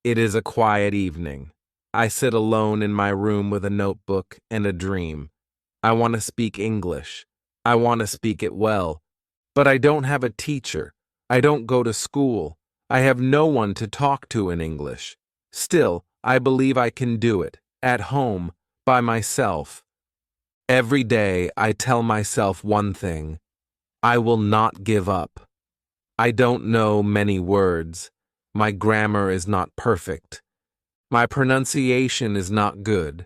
It is a quiet evening. I sit alone in my room with a notebook and a dream. I want to speak English. I want to speak it well. But I don't have a teacher. I don't go to school. I have no one to talk to in English. Still, I believe I can do it, at home, by myself. Every day I tell myself one thing. I will not give up. I don't know many words. My grammar is not perfect. My pronunciation is not good.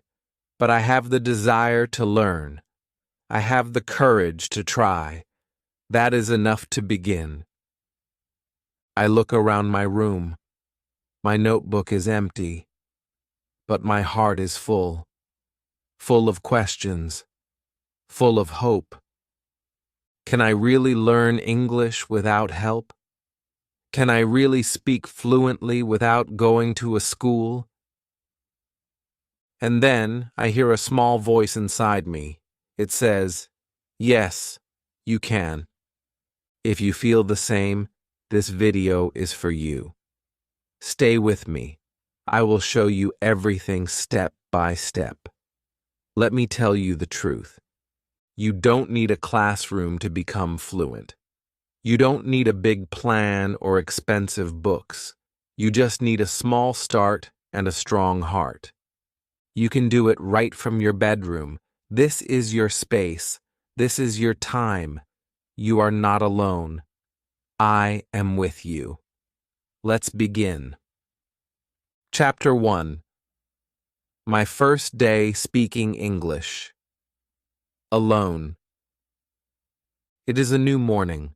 But I have the desire to learn. I have the courage to try. That is enough to begin. I look around my room. My notebook is empty, but my heart is full of questions, full of hope. Can I really learn English without help? Can I really speak fluently without going to a school? And then I hear a small voice inside me. It says, "Yes, you can." If you feel the same, this video is for you. Stay with me. I will show you everything step by step. Let me tell you the truth. You don't need a classroom to become fluent. You don't need a big plan or expensive books. You just need a small start and a strong heart. You can do it right from your bedroom. This is your space. This is your time. You are not alone. I am with you. Let's begin. Chapter 1. My first day speaking English. Alone. It is a new morning.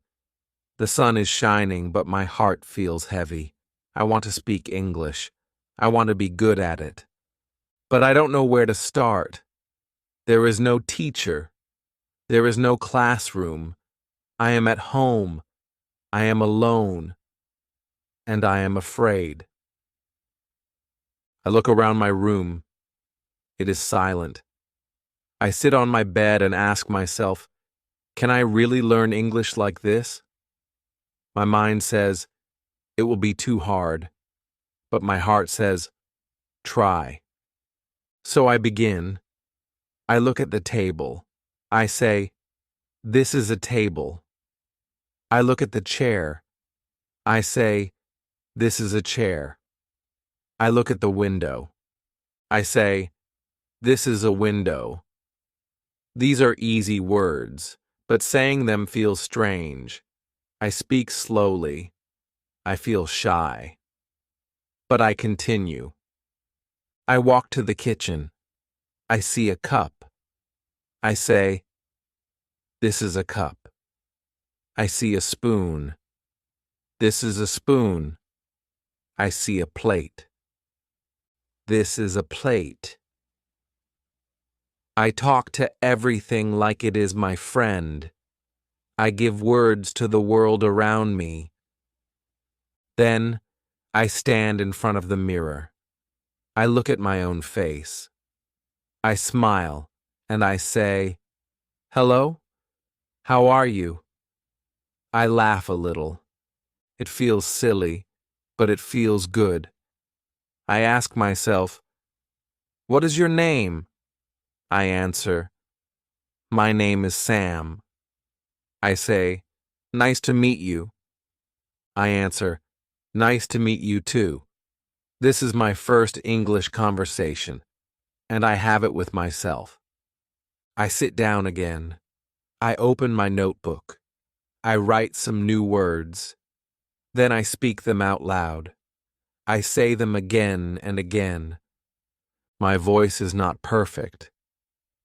The sun is shining, but my heart feels heavy. I want to speak English. I want to be good at it. But I don't know where to start. There is no teacher. There is no classroom. I am at home. I am alone. And I am afraid. I look around my room. It is silent. I sit on my bed and ask myself, can I really learn English like this? My mind says, it will be too hard. But my heart says, try. So I begin. I look at the table. I say, this is a table. I look at the chair. I say, this is a chair. I look at the window. I say, this is a window. These are easy words, but saying them feels strange. I speak slowly. I feel shy. But I continue. I walk to the kitchen. I see a cup. I say, this is a cup. I see a spoon. This is a spoon. I see a plate. This is a plate. I talk to everything like it is my friend. I give words to the world around me. Then I stand in front of the mirror. I look at my own face. I smile and I say, hello? How are you? I laugh a little. It feels silly, but it feels good. I ask myself, what is your name? I answer, my name is Sam. I say, nice to meet you. I answer, nice to meet you too. This is my first English conversation, and I have it with myself. I sit down again. I open my notebook. I write some new words. Then I speak them out loud. I say them again and again. My voice is not perfect,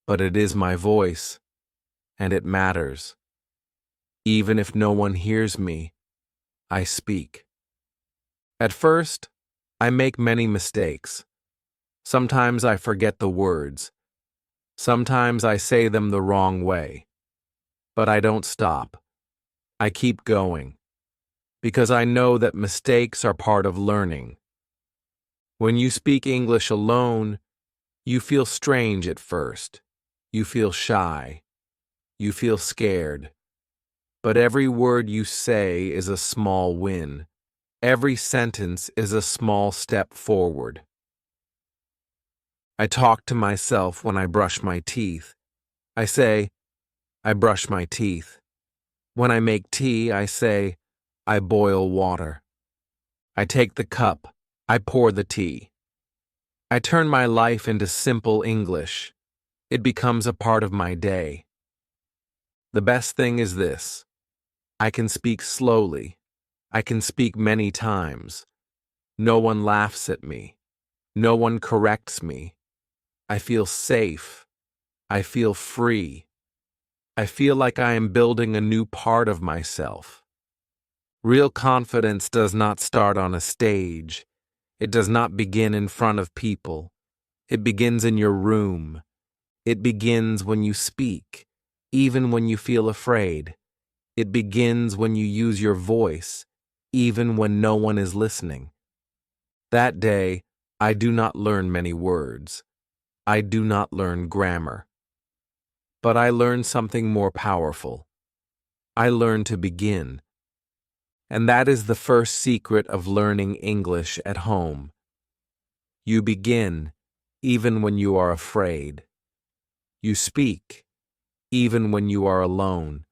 but it is my voice, and it matters. Even if no one hears me, I speak. At first, I make many mistakes. Sometimes I forget the words. Sometimes I say them the wrong way. But I don't stop. I keep going. Because I know that mistakes are part of learning. When you speak English alone, you feel strange at first. You feel shy. You feel scared. But every word you say is a small win. Every sentence is a small step forward. I talk to myself when I brush my teeth. I say, I brush my teeth. When I make tea, I say, I boil water. I take the cup. I pour the tea. I turn my life into simple English. It becomes a part of my day. The best thing is this: I can speak slowly. I can speak many times. No one laughs at me. No one corrects me. I feel safe. I feel free. I feel like I am building a new part of myself. Real confidence does not start on a stage. It does not begin in front of people. It begins in your room. It begins when you speak, even when you feel afraid. It begins when you use your voice, even when no one is listening. That day, I do not learn many words. I do not learn grammar. But I learn something more powerful. I learn to begin. And that is the first secret of learning English at home. You begin, even when you are afraid. You speak, even when you are alone.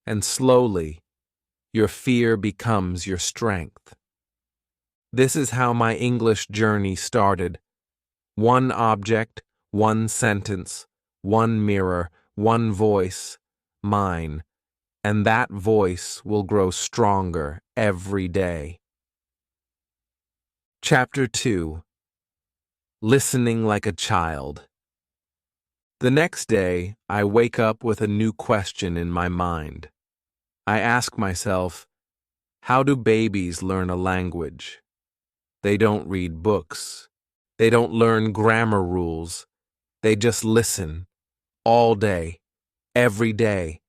And slowly, your fear becomes your strength. This is how my English journey started. One object, one sentence, one mirror, one voice, mine, and that voice will grow stronger every day. Chapter 2: Listening like a Child. The next day, I wake up with a new question in my mind. I ask myself, how do babies learn a language? They don't read books. They don't learn grammar rules. They just listen. All day. Every day.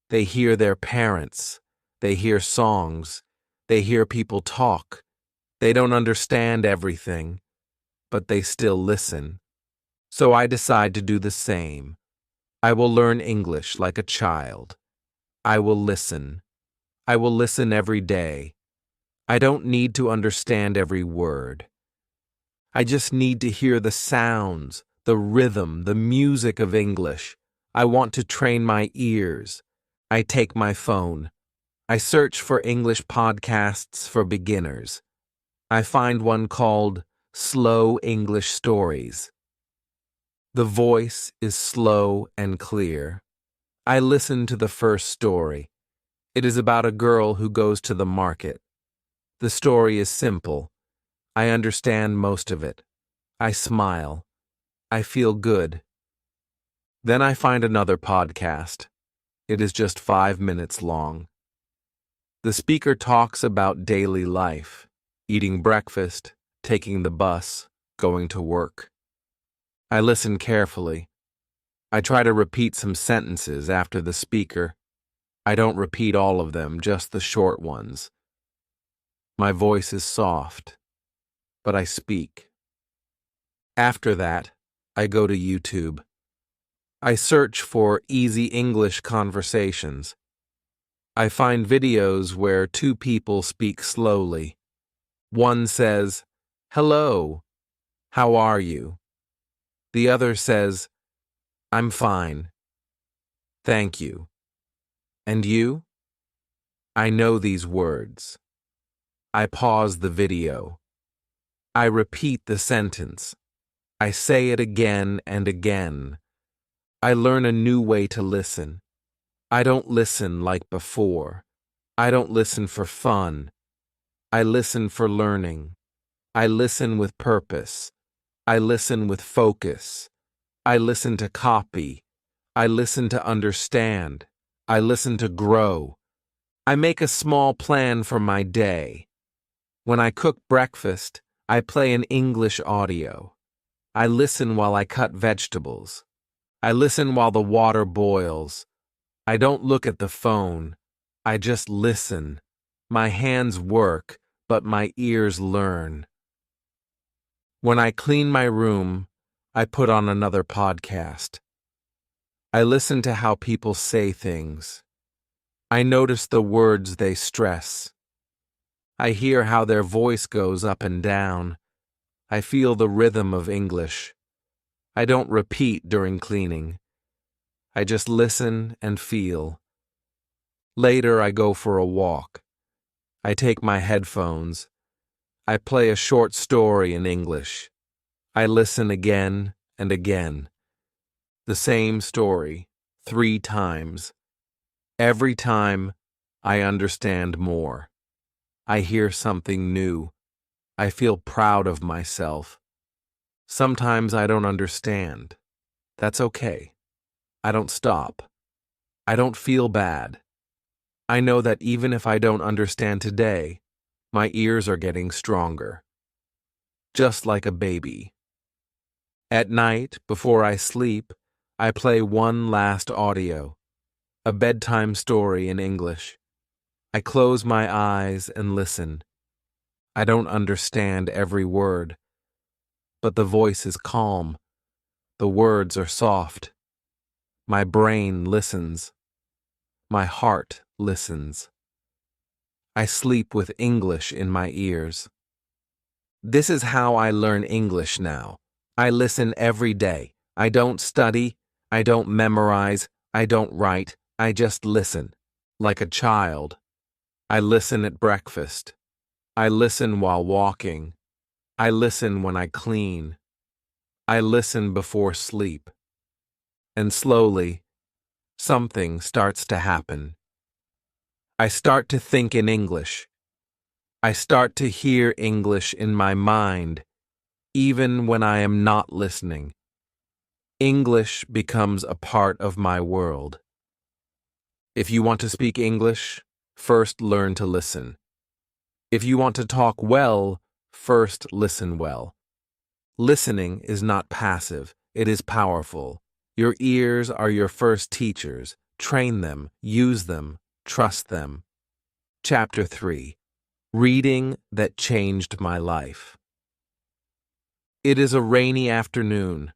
They hear their parents. They hear songs. They hear people talk. They don't understand everything, but they still listen. So I decide to do the same. I will learn English like a child. I will listen. I will listen every day. I don't need to understand every word. I just need to hear the sounds, the rhythm, the music of English. I want to train my ears. I take my phone. I search for English podcasts for beginners. I find one called Slow English Stories. The voice is slow and clear. I listen to the first story. It is about a girl who goes to the market. The story is simple. I understand most of it. I smile. I feel good. Then I find another podcast. It is just 5 minutes long. The speaker talks about daily life, eating breakfast, taking the bus, going to work. I listen carefully. I try to repeat some sentences after the speaker. I don't repeat all of them, just the short ones. My voice is soft, but I speak. After that, I go to YouTube. I search for easy English conversations. I find videos where two people speak slowly. One says, "Hello, how are you?" The other says, "I'm fine. Thank you. And you?" I know these words. I pause the video. I repeat the sentence. I say it again and again. I learn a new way to listen. I don't listen like before. I don't listen for fun. I listen for learning. I listen with purpose. I listen with focus. I listen to copy. I listen to understand. I listen to grow. I make a small plan for my day. When I cook breakfast, I play an English audio. I listen while I cut vegetables. I listen while the water boils. I don't look at the phone. I just listen. My hands work, but my ears learn. When I clean my room, I put on another podcast. I listen to how people say things. I notice the words they stress. I hear how their voice goes up and down. I feel the rhythm of English. I don't repeat during cleaning. I just listen and feel. Later, I go for a walk. I take my headphones. I play a short story in English. I listen again and again. The same story, 3 times. Every time, I understand more. I hear something new. I feel proud of myself. Sometimes I don't understand. That's okay. I don't stop. I don't feel bad. I know that even if I don't understand today, my ears are getting stronger. Just like a baby. At night, before I sleep, I play one last audio, a bedtime story in English. I close my eyes and listen. I don't understand every word, but the voice is calm. The words are soft. My brain listens. My heart listens. I sleep with English in my ears. This is how I learn English now. I listen every day. I don't study. I don't memorize. I don't write. I just listen. Like a child. I listen at breakfast. I listen while walking. I listen when I clean. I listen before sleep. And slowly, something starts to happen. I start to think in English. I start to hear English in my mind, even when I am not listening. English becomes a part of my world. If you want to speak English, first learn to listen. If you want to talk well, first listen well. Listening is not passive, it is powerful. Your ears are your first teachers. Train them, use them, trust them. Chapter 3. Reading that changed my life. It is a rainy afternoon.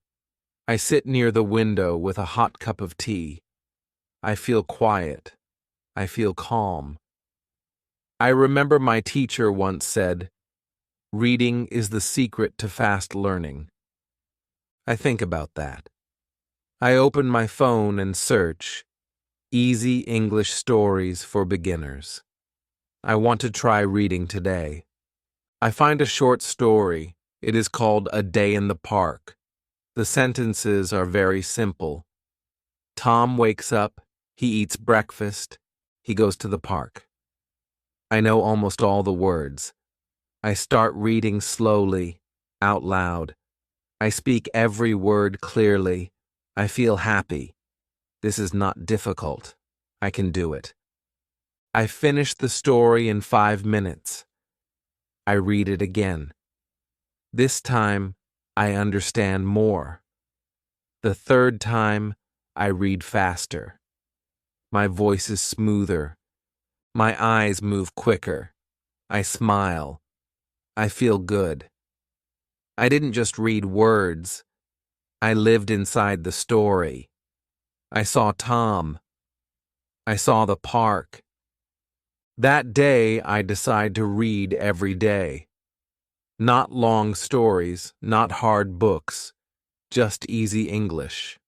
I sit near the window with a hot cup of tea. I feel quiet. I feel calm. I remember my teacher once said, "Reading is the secret to fast learning." I think about that. I open my phone and search, "Easy English Stories for Beginners." I want to try reading today. I find a short story. It is called A Day in the Park. The sentences are very simple. Tom wakes up, he eats breakfast, he goes to the park. I know almost all the words. I start reading slowly, out loud. I speak every word clearly. I feel happy. This is not difficult. I can do it. I finish the story in 5 minutes. I read it again. This time, I understand more. The third time, I read faster. My voice is smoother. My eyes move quicker. I smile. I feel good. I didn't just read words. I lived inside the story. I saw Tom. I saw the park. That day, I decide to read every day. Not long stories, not hard books, just easy English.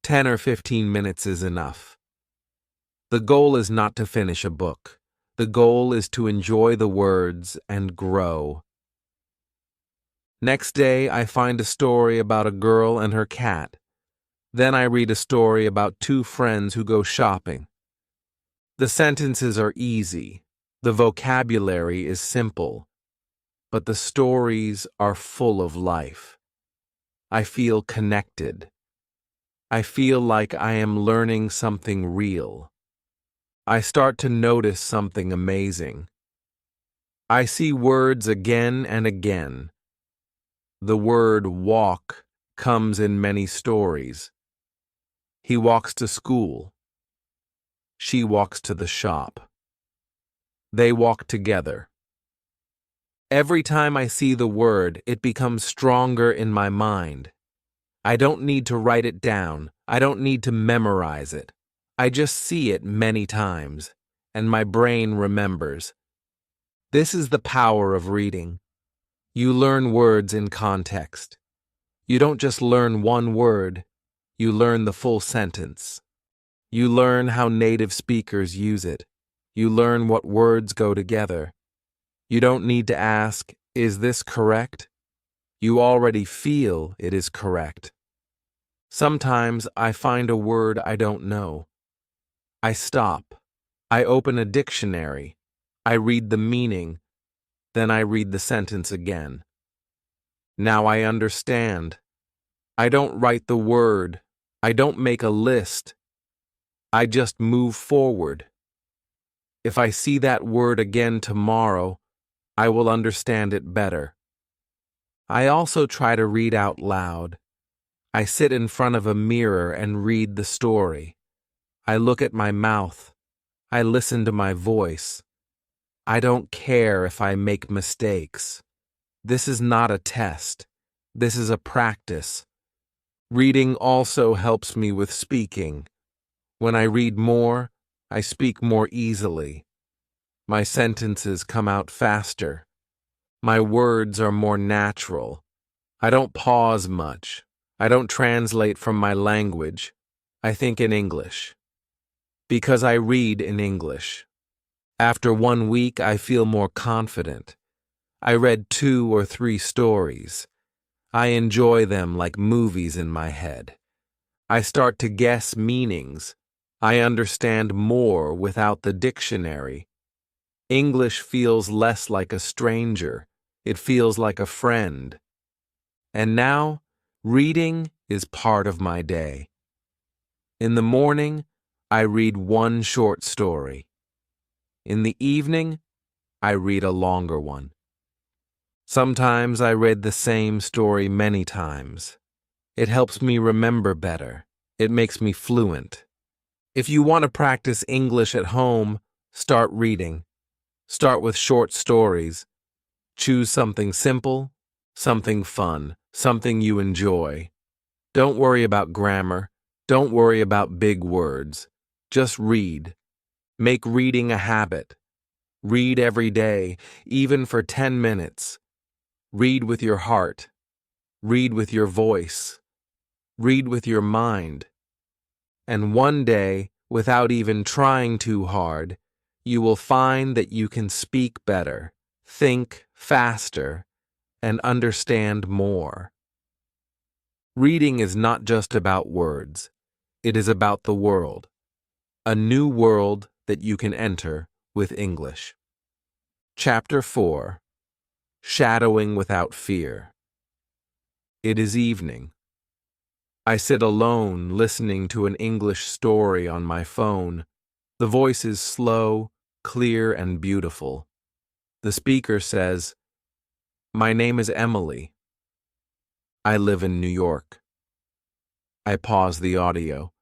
10 or 15 minutes is enough. The goal is not to finish a book. The goal is to enjoy the words and grow. Next day, I find a story about a girl and her cat. Then I read a story about 2 friends who go shopping. The sentences are easy. The vocabulary is simple. But the stories are full of life. I feel connected. I feel like I am learning something real. I start to notice something amazing. I see words again and again. The word walk comes in many stories. He walks to school. She walks to the shop. They walk together. Every time I see the word, it becomes stronger in my mind. I don't need to write it down. I don't need to memorize it. I just see it many times, and my brain remembers. This is the power of reading. You learn words in context. You don't just learn one word, you learn the full sentence. You learn how native speakers use it. You learn what words go together. You don't need to ask, "Is this correct?" You already feel it is correct. Sometimes I find a word I don't know. I stop. I open a dictionary. I read the meaning. Then I read the sentence again. Now I understand. I don't write the word. I don't make a list. I just move forward. If I see that word again tomorrow, I will understand it better. I also try to read out loud. I sit in front of a mirror and read the story. I look at my mouth. I listen to my voice. I don't care if I make mistakes. This is not a test. This is a practice. Reading also helps me with speaking. When I read more, I speak more easily. My sentences come out faster. My words are more natural. I don't pause much. I don't translate from my language. I think in English. Because I read in English. After 1 week, I feel more confident. I read 2 or 3 stories. I enjoy them like movies in my head. I start to guess meanings. I understand more without the dictionary. English feels less like a stranger. It feels like a friend. And now, reading is part of my day. In the morning, I read 1 short story. In the evening, I read a longer one. Sometimes I read the same story many times. It helps me remember better. It makes me fluent. If you want to practice English at home, start reading. Start with short stories. Choose something simple, something fun, something you enjoy. Don't worry about grammar. Don't worry about big words. Just read. Make reading a habit. Read every day, even for 10 minutes. Read with your heart. Read with your voice. Read with your mind. And one day, without even trying too hard, you will find that you can speak better, think faster, and understand more. Reading is not just about words. It is about the world. A new world that you can enter with English. Chapter 4. Shadowing Without Fear. It is evening. I sit alone listening to an English story on my phone. The voice is slow, clear, and beautiful. The speaker says, "My name is Emily. I live in New York." I pause the audio.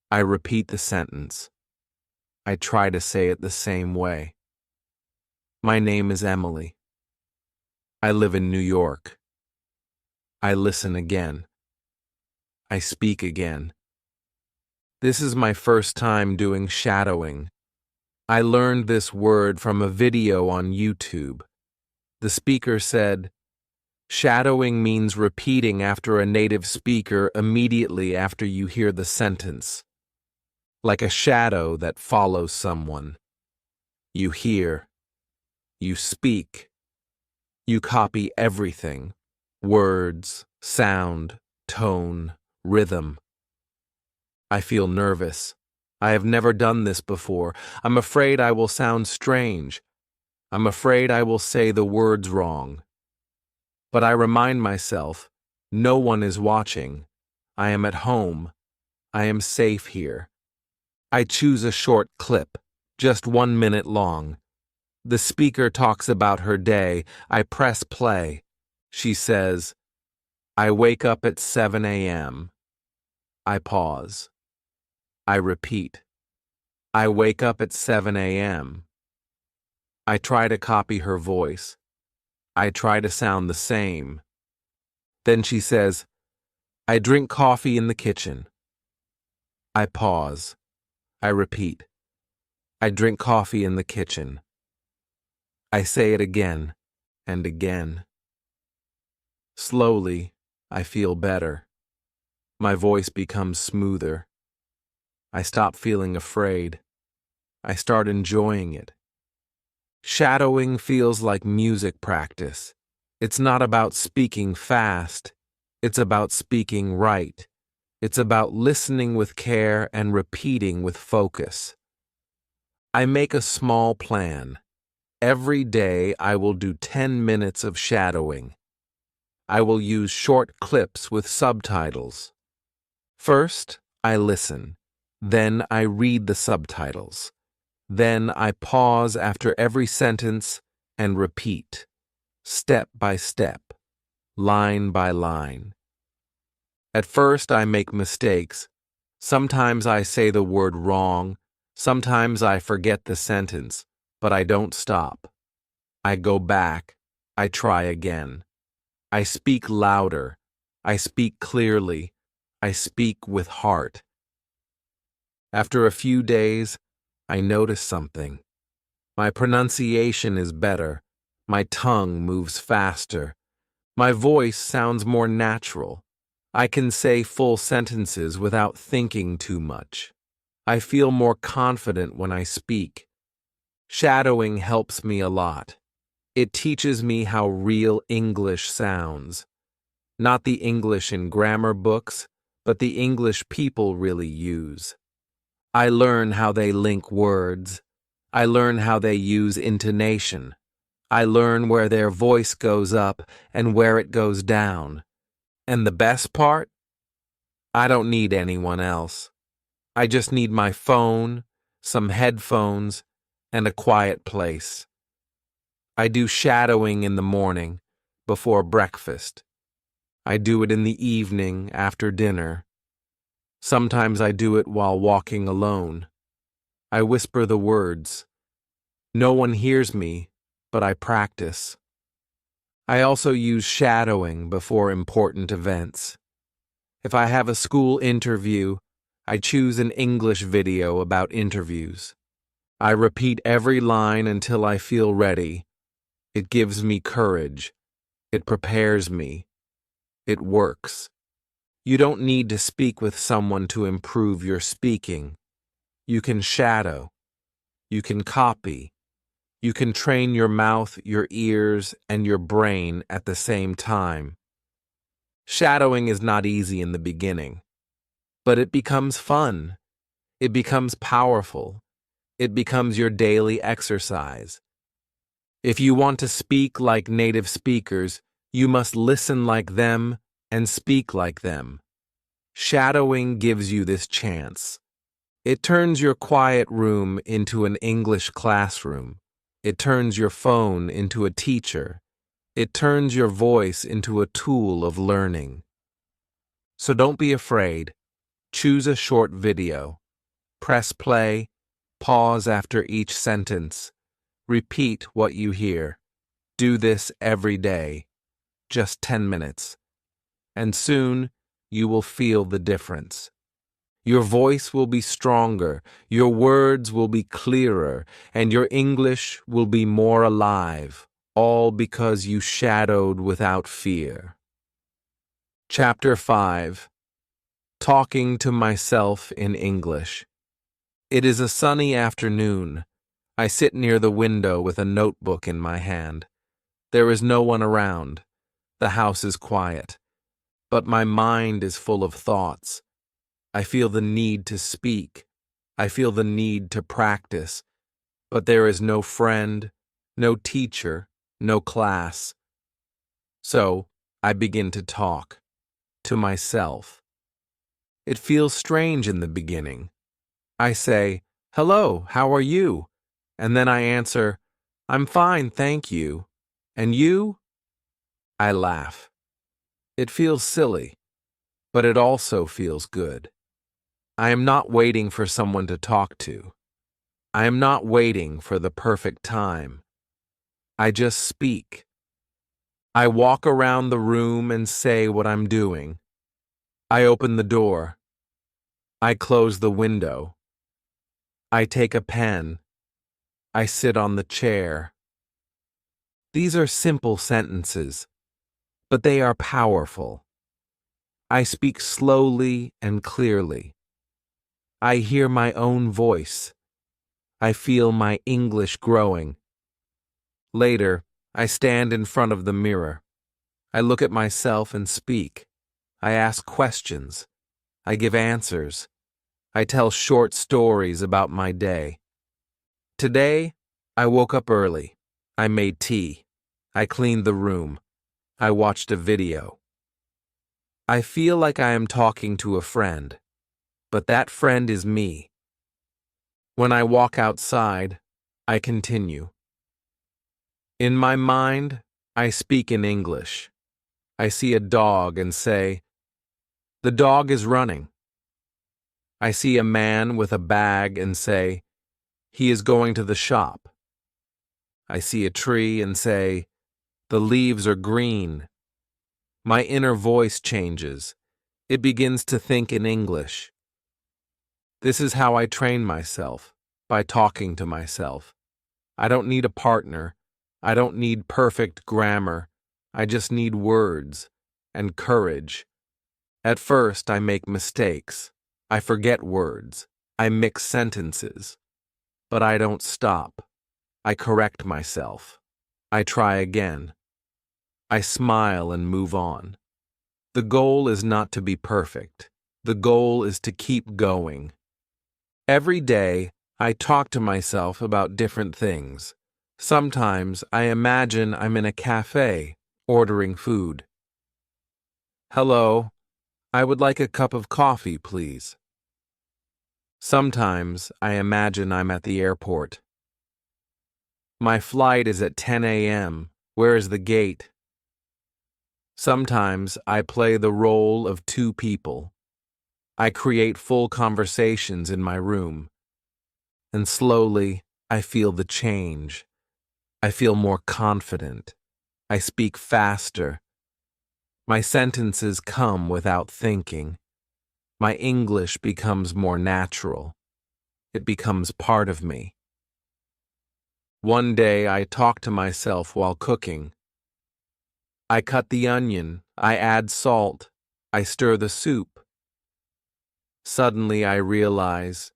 I repeat the sentence. I try to say it the same way. My name is Emily. I live in New York. I listen again. I speak again. This is my first time doing shadowing. I learned this word from a video on YouTube. The speaker said, "Shadowing means repeating after a native speaker immediately after you hear the sentence. Like a shadow that follows someone. You hear. You speak. You copy everything. Words, sound, tone, rhythm. I feel nervous. I have never done this before. I'm afraid I will sound strange. I'm afraid I will say the words wrong. But I remind myself, no one is watching. I am at home. I am safe here. I choose a short clip, just 1 minute long. The speaker talks about her day. I press play. She says, "I wake up at 7 a.m. I pause. I repeat. I wake up at 7 a.m. I try to copy her voice. I try to sound the same. Then she says, "I drink coffee in the kitchen." I pause. I repeat. I drink coffee in the kitchen. I say it again and again. Slowly, I feel better. My voice becomes smoother. I stop feeling afraid. I start enjoying it. Shadowing feels like music practice. It's not about speaking fast. It's about speaking right. It's about listening with care and repeating with focus. I make a small plan. Every day I will do 10 minutes of shadowing. I will use short clips with subtitles. First, I listen. Then I read the subtitles. Then I pause after every sentence and repeat, step by step, line by line. At first I make mistakes. Sometimes I say the word wrong. Sometimes I forget the sentence, but I don't stop. I go back. I try again. I speak louder. I speak clearly. I speak with heart. After a few days, I notice something. My pronunciation is better. My tongue moves faster. My voice sounds more natural. I can say full sentences without thinking too much. I feel more confident when I speak. Shadowing helps me a lot. It teaches me how real English sounds. Not the English in grammar books, but the English people really use. I learn how they link words. I learn how they use intonation. I learn where their voice goes up and where it goes down. And the best part? I don't need anyone else. I just need my phone, some headphones, and a quiet place. I do shadowing in the morning, before breakfast. I do it in the evening, after dinner. Sometimes I do it while walking alone. I whisper the words. No one hears me, but I practice. I also use shadowing before important events. If I have a school interview, I choose an English video about interviews. I repeat every line until I feel ready. It gives me courage. It prepares me. It works. You don't need to speak with someone to improve your speaking. You can shadow. You can copy. You can train your mouth, your ears, and your brain at the same time. Shadowing is not easy in the beginning, but it becomes fun. It becomes powerful. It becomes your daily exercise. If you want to speak like native speakers, you must listen like them and speak like them. Shadowing gives you this chance. It turns your quiet room into an English classroom. It turns your phone into a teacher. It turns your voice into a tool of learning. So don't be afraid. Choose a short video. Press play. Pause after each sentence. Repeat what you hear. Do this every day. Just 10 minutes. And soon you will feel the difference. Your voice will be stronger, your words will be clearer, and your English will be more alive, all because you shadowed without fear. Chapter 5. Talking to Myself in English. It is a sunny afternoon. I sit near the window with a notebook in my hand. There is no one around. The house is quiet. But my mind is full of thoughts. I feel the need to speak. I feel the need to practice. But there is no friend, no teacher, no class. So I begin to talk to myself. It feels strange in the beginning. I say, "Hello, how are you?" And then I answer, "I'm fine, thank you. And you?" I laugh. It feels silly, but it also feels good. I am not waiting for someone to talk to. I am not waiting for the perfect time. I just speak. I walk around the room and say what I'm doing. I open the door. I close the window. I take a pen. I sit on the chair. These are simple sentences, but they are powerful. I speak slowly and clearly. I hear my own voice. I feel my English growing. Later, I stand in front of the mirror. I look at myself and speak. I ask questions. I give answers. I tell short stories about my day. Today, I woke up early. I made tea. I cleaned the room. I watched a video. I feel like I am talking to a friend, but that friend is me. When I walk outside, I continue. In my mind, I speak in English. I see a dog and say, "The dog is running." I see a man with a bag and say, "He is going to the shop." I see a tree and say, "The leaves are green." My inner voice changes. It begins to think in English. This is how I train myself, by talking to myself. I don't need a partner. I don't need perfect grammar. I just need words and courage. At first, I make mistakes. I forget words. I mix sentences. But I don't stop. I correct myself. I try again. I smile and move on. The goal is not to be perfect. The goal is to keep going. Every day, I talk to myself about different things. Sometimes I imagine I'm in a cafe, ordering food. "Hello, I would like a cup of coffee, please." Sometimes I imagine I'm at the airport. "My flight is at 10 a.m. Where is the gate?" Sometimes I play the role of two people. I create full conversations in my room. And slowly, I feel the change. I feel more confident. I speak faster. My sentences come without thinking. My English becomes more natural. It becomes part of me. One day I talk to myself while cooking. I cut the onion, I add salt, I stir the soup. Suddenly I realize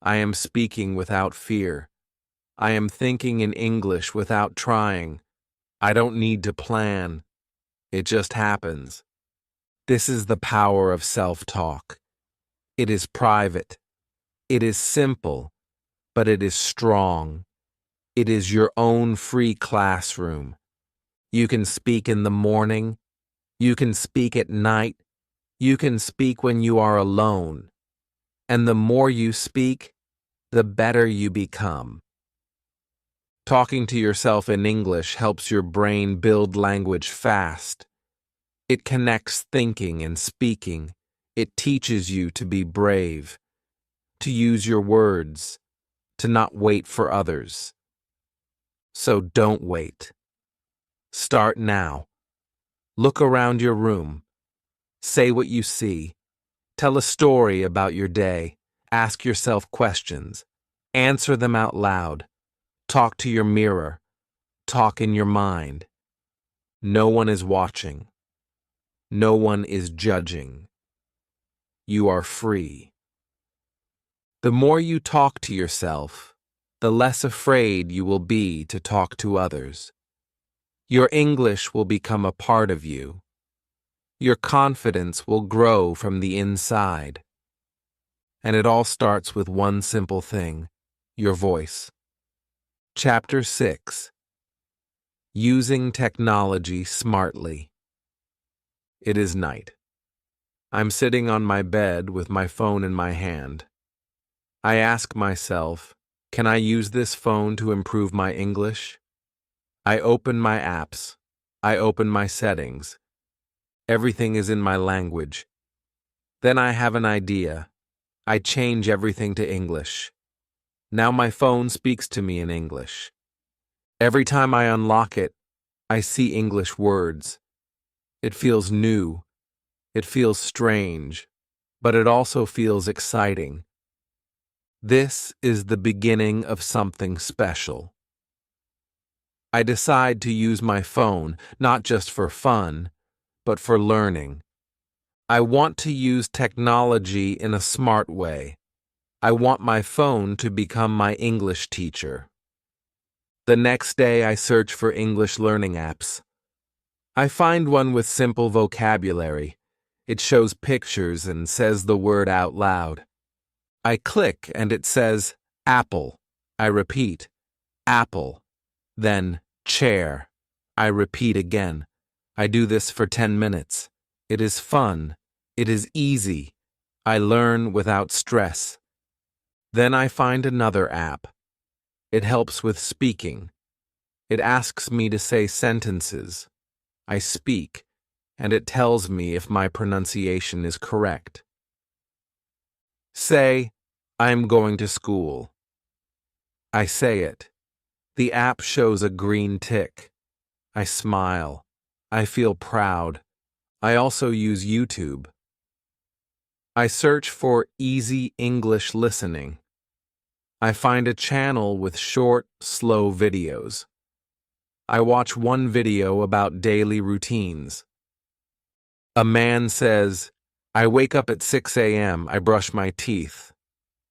I am speaking without fear. I am thinking in English without trying. I don't need to plan. It just happens. This is the power of self-talk. It is private. It is simple, but it is strong. It is your own free classroom. You can speak in the morning. You can speak at night. You can speak when you are alone. And the more you speak, the better you become. Talking to yourself in English helps your brain build language fast. It connects thinking and speaking. It teaches you to be brave, to use your words, to not wait for others. So don't wait. Start now. Look around your room. Say what you see. Tell a story about your day. Ask yourself questions. Answer them out loud. Talk to your mirror. Talk in your mind. No one is watching. No one is judging. You are free. The more you talk to yourself, the less afraid you will be to talk to others. Your English will become a part of you. Your confidence will grow from the inside. And it all starts with one simple thing, your voice. Chapter 6. Using Technology Smartly. It is night. I'm sitting on my bed with my phone in my hand. I ask myself, can I use this phone to improve my English? I open my apps. I open my settings. Everything is in my language. Then I have an idea. I change everything to English. Now my phone speaks to me in English. Every time I unlock it, I see English words. It feels new. It feels strange, but it also feels exciting. This is the beginning of something special. I decide to use my phone not just for fun, but for learning. I want to use technology in a smart way. I want my phone to become my English teacher. The next day, I search for English learning apps. I find one with simple vocabulary. It shows pictures and says the word out loud. I click and it says, apple. I repeat, apple. Then, chair. I repeat again. I do this for 10 minutes. It is fun. It is easy. I learn without stress. Then I find another app. It helps with speaking. It asks me to say sentences. I speak, and it tells me if my pronunciation is correct. Say, I'm going to school. I say it. The app shows a green tick. I smile. I feel proud. I also use YouTube. I search for easy English listening. I find a channel with short, slow videos. I watch one video about daily routines. A man says, I wake up at 6 a.m., I brush my teeth.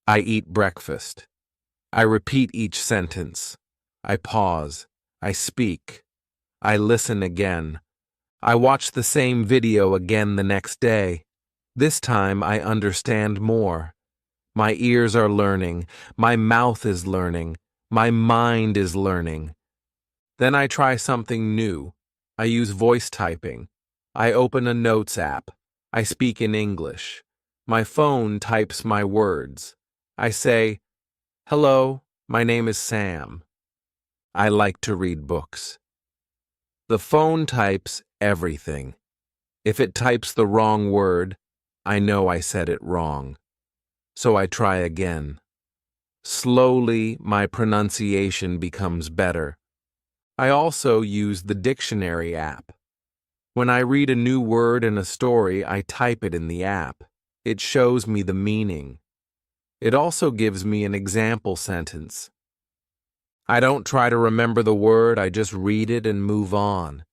I eat breakfast. I repeat each sentence. I pause. I speak. I listen again. I watch the same video again the next day. This time I understand more. My ears are learning. My mouth is learning. My mind is learning. Then I try something new. I use voice typing. I open a notes app. I speak in English. My phone types my words. I say, hello, my name is Sam. I like to read books. The phone types everything. If it types the wrong word, I know I said it wrong. So I try again. Slowly, my pronunciation becomes better. I also use the dictionary app. When I read a new word in a story, I type it in the app. It shows me the meaning. It also gives me an example sentence. I don't try to remember the word, I just read it and move on.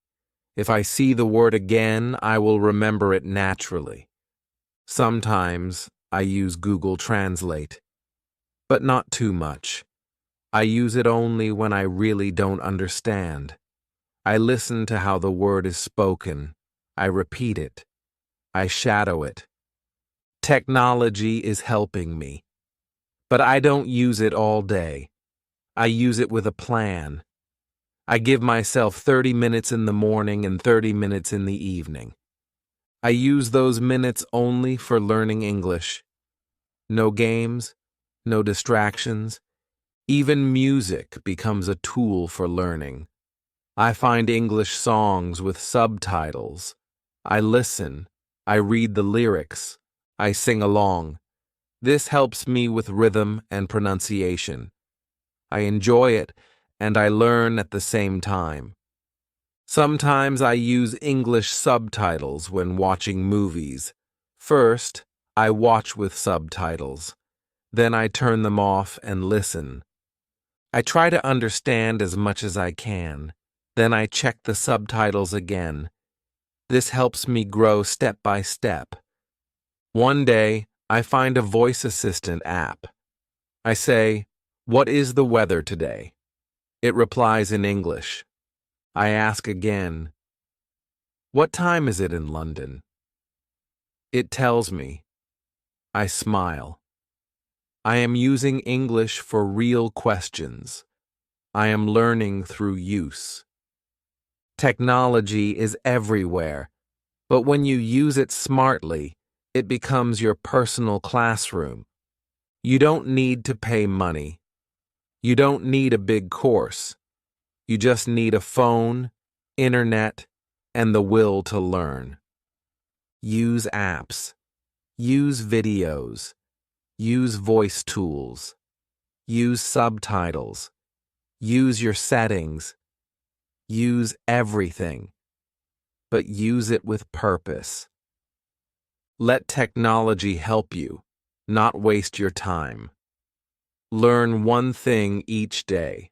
If I see the word again, I will remember it naturally. Sometimes I use Google Translate, but not too much. I use it only when I really don't understand. I listen to how the word is spoken. I repeat it. I shadow it. Technology is helping me, but I don't use it all day. I use it with a plan. I give myself 30 minutes in the morning and 30 minutes in the evening. I use those minutes only for learning English. No games, no distractions. Even music becomes a tool for learning. I find English songs with subtitles. I listen. I read the lyrics. I sing along. This helps me with rhythm and pronunciation. I enjoy it, and I learn at the same time. Sometimes I use English subtitles when watching movies. First, I watch with subtitles. Then I turn them off and listen. I try to understand as much as I can. Then I check the subtitles again. This helps me grow step by step. One day, I find a voice assistant app. I say, "What is the weather today?" It replies in English. I ask again, "What time is it in London?" It tells me. I smile. I am using English for real questions. I am learning through use. Technology is everywhere, but when you use it smartly, it becomes your personal classroom. You don't need to pay money. You don't need a big course. You just need a phone, internet, and the will to learn. Use apps. Use videos. Use voice tools. Use subtitles. Use your settings. Use everything. But use it with purpose. Let technology help you, not waste your time. Learn one thing each day.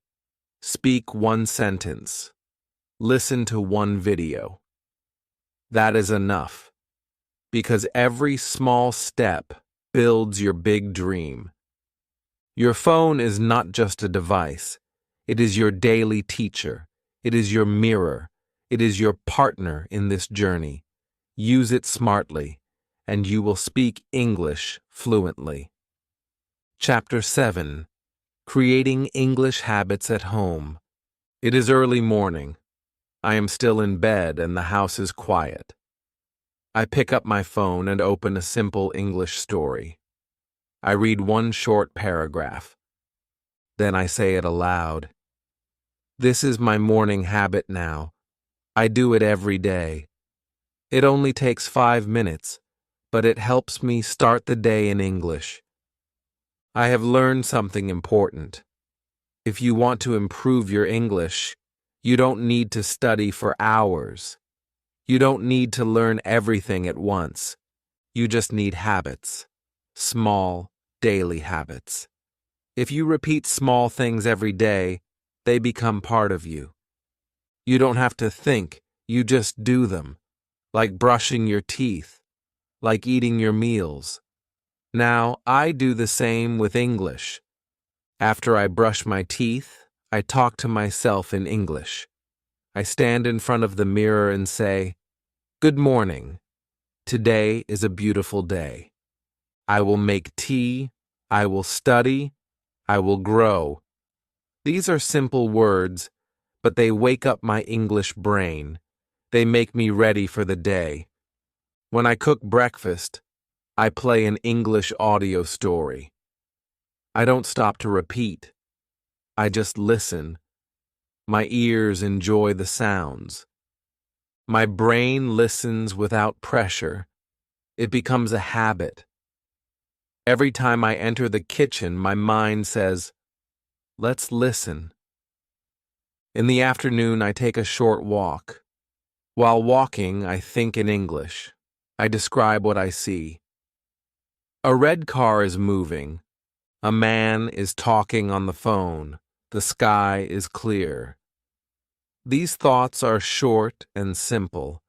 Speak one sentence. Listen to one video. That is enough, because every small step builds your big dream. Your phone is not just a device. It is your daily teacher. It is your mirror. It is your partner in this journey. Use it smartly, and you will speak English fluently. Chapter 7. Creating English Habits at Home. It is early morning. I am still in bed and the house is quiet. I pick up my phone and open a simple English story. I read one short paragraph. Then I say it aloud. This is my morning habit now. I do it every day. It only takes 5 minutes, but it helps me start the day in English. I have learned something important. If you want to improve your English, you don't need to study for hours. You don't need to learn everything at once. You just need habits. Small, daily habits. If you repeat small things every day, they become part of you. You don't have to think, you just do them, like brushing your teeth, like eating your meals. Now, I do the same with English. After I brush my teeth, I talk to myself in English. I stand in front of the mirror and say, "Good morning. Today is a beautiful day. I will make tea. I will study. I will grow." These are simple words, but they wake up my English brain. They make me ready for the day. When I cook breakfast, I play an English audio story. I don't stop to repeat. I just listen. My ears enjoy the sounds. My brain listens without pressure. It becomes a habit. Every time I enter the kitchen, my mind says, "Let's listen." In the afternoon, I take a short walk. While walking, I think in English. I describe what I see. A red car is moving. A man is talking on the phone. The sky is clear. These thoughts are short and simple,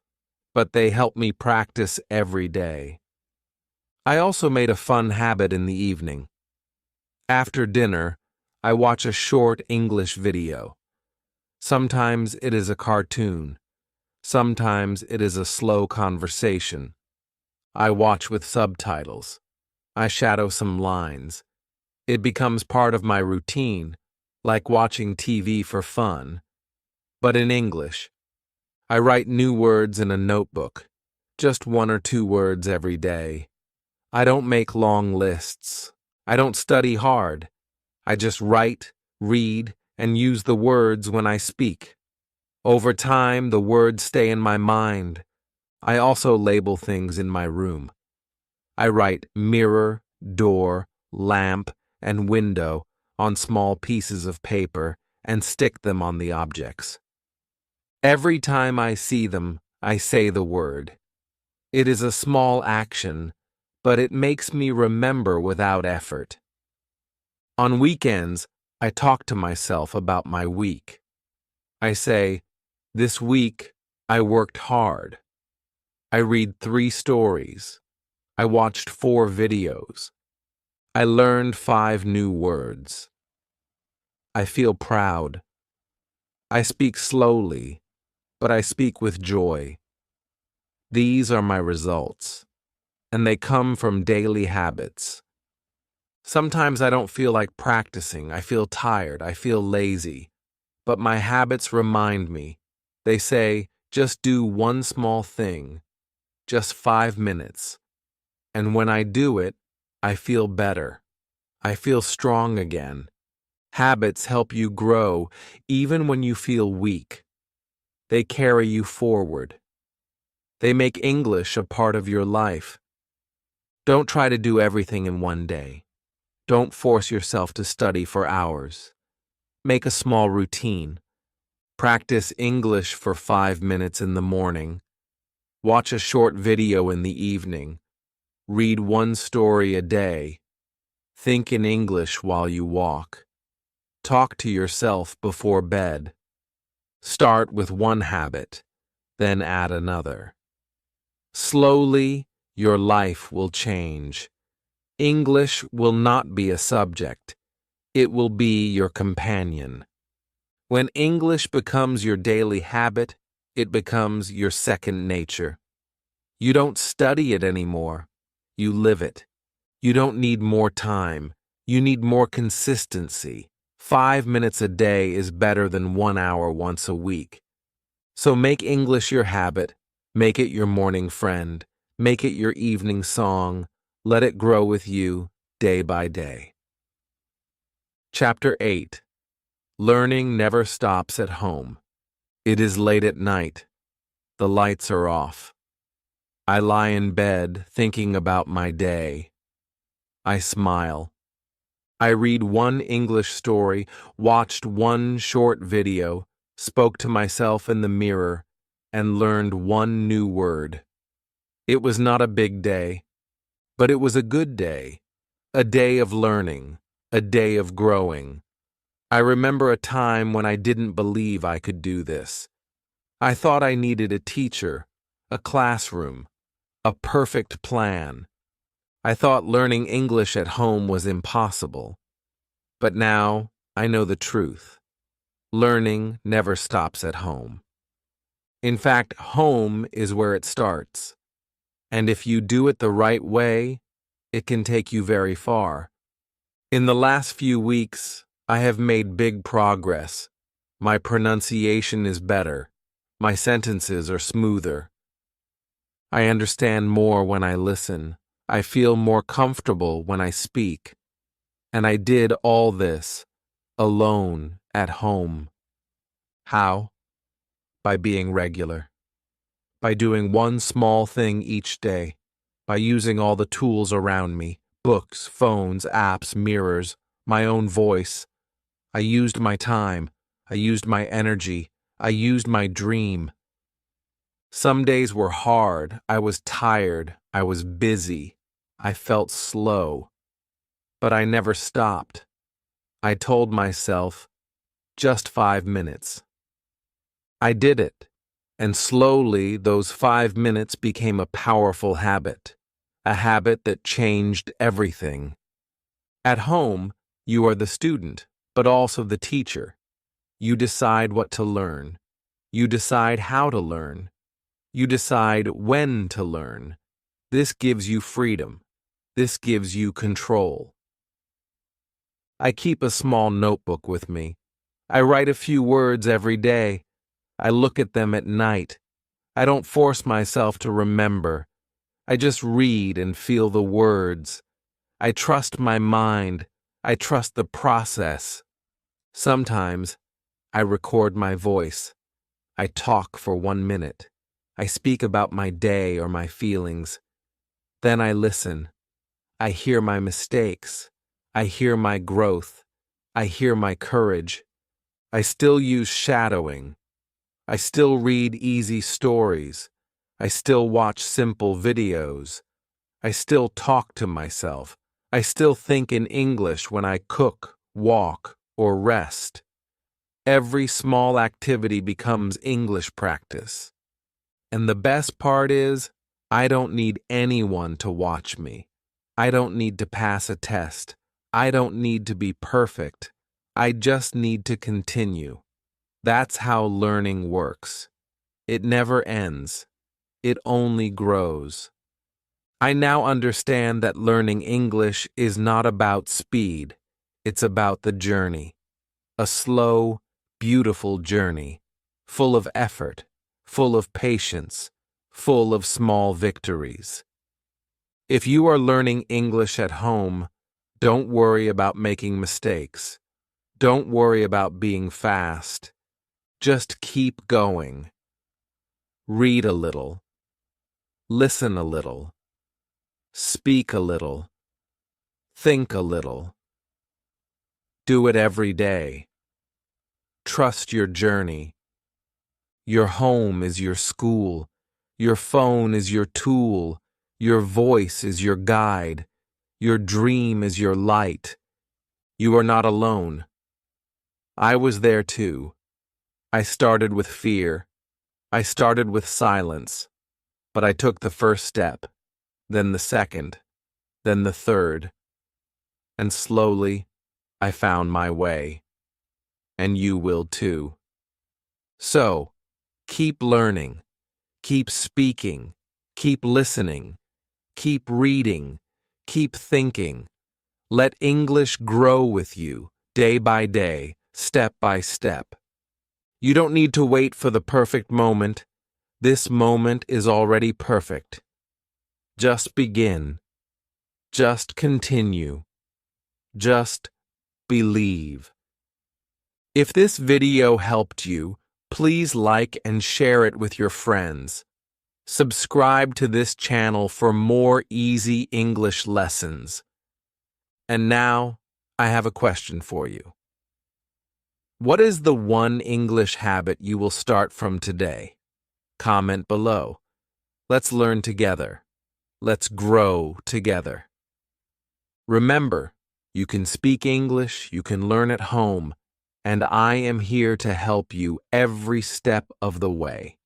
but they help me practice every day. I also made a fun habit in the evening. After dinner, I watch a short English video. Sometimes it is a cartoon. Sometimes it is a slow conversation. I watch with subtitles. I shadow some lines. It becomes part of my routine, like watching TV for fun. But in English, I write new words in a notebook, just 1 or 2 words every day. I don't make long lists. I don't study hard. I just write, read, and use the words when I speak. Over time, the words stay in my mind. I also label things in my room. I write mirror, door, lamp, and window on small pieces of paper and stick them on the objects. Every time I see them, I say the word. It is a small action, but it makes me remember without effort. On weekends, I talk to myself about my week. I say, "This week, I worked hard. I read 3 stories. I watched 4 videos. I learned 5 new words. I feel proud. I speak slowly, but I speak with joy." These are my results, and they come from daily habits. Sometimes I don't feel like practicing. I feel tired. I feel lazy. But my habits remind me. They say, just do one small thing, just 5 minutes. And when I do it, I feel better. I feel strong again. Habits help you grow even when you feel weak. They carry you forward. They make English a part of your life. Don't try to do everything in one day. Don't force yourself to study for hours. Make a small routine. Practice English for 5 minutes in the morning. Watch a short video in the evening. Read one story a day. Think in English while you walk. Talk to yourself before bed. Start with one habit, then add another. Slowly, your life will change. English will not be a subject. It will be your companion. When English becomes your daily habit, it becomes your second nature. You don't study it anymore. You live it. You don't need more time. You need more consistency. 5 minutes a day is better than 1 hour once a week. So make English your habit. Make it your morning friend. Make it your evening song. Let it grow with you day by day. Chapter 8. Learning never stops at home. It is late at night. The lights are off. I lie in bed thinking about my day. I smile. I read one English story, watched one short video, spoke to myself in the mirror, and learned one new word. It was not a big day, but it was a good day, a day of learning, a day of growing. I remember a time when I didn't believe I could do this. I thought I needed a teacher, a classroom, a perfect plan. I thought learning English at home was impossible. But now I know the truth. Learning never stops at home. In fact, home is where it starts. And if you do it the right way, it can take you very far. In the last few weeks, I have made big progress. My pronunciation is better. My sentences are smoother. I understand more when I listen. I feel more comfortable when I speak. And I did all this alone at home. How? By being regular. By doing one small thing each day. By using all the tools around me, books, phones, apps, mirrors, my own voice. I used my time. I used my energy. I used my dream. Some days were hard. I was tired. I was busy. I felt slow. But I never stopped. I told myself, just 5 minutes. I did it, and slowly those 5 minutes became a powerful habit, a habit that changed everything. At home, you are the student, but also the teacher. You decide what to learn. You decide how to learn. You decide when to learn. This gives you freedom. This gives you control. I keep a small notebook with me. I write a few words every day. I look at them at night. I don't force myself to remember. I just read and feel the words. I trust my mind. I trust the process. Sometimes I record my voice. I talk for 1 minute. I speak about my day or my feelings. Then I listen. I hear my mistakes. I hear my growth. I hear my courage. I still use shadowing. I still read easy stories. I still watch simple videos. I still talk to myself. I still think in English when I cook, walk, or rest. Every small activity becomes English practice. And the best part is, I don't need anyone to watch me. I don't need to pass a test. I don't need to be perfect. I just need to continue. That's how learning works. It never ends. It only grows. I now understand that learning English is not about speed. It's about the journey. A slow, beautiful journey, full of effort, full of patience, full of small victories. If you are learning English at home, don't worry about making mistakes. Don't worry about being fast. Just keep going. Read a little. Listen a little. Speak a little. Think a little. Do it every day. Trust your journey. Your home is your school. Your phone is your tool. Your voice is your guide. Your dream is your light. You are not alone. I was there too. I started with fear. I started with silence. But I took the first step, then the second, then the third, and slowly I found my way. And you will too. So, keep learning, keep speaking, keep listening, keep reading, keep thinking. Let English grow with you, day by day, step by step. You don't need to wait for the perfect moment. This moment is already perfect. Just begin. Just continue. Just believe. If this video helped you, please like and share it with your friends. Subscribe to this channel for more easy English lessons. And now, I have a question for you. What is the one English habit you will start from today? Comment below. Let's learn together. Let's grow together. Remember, you can speak English, you can learn at home, and I am here to help you every step of the way.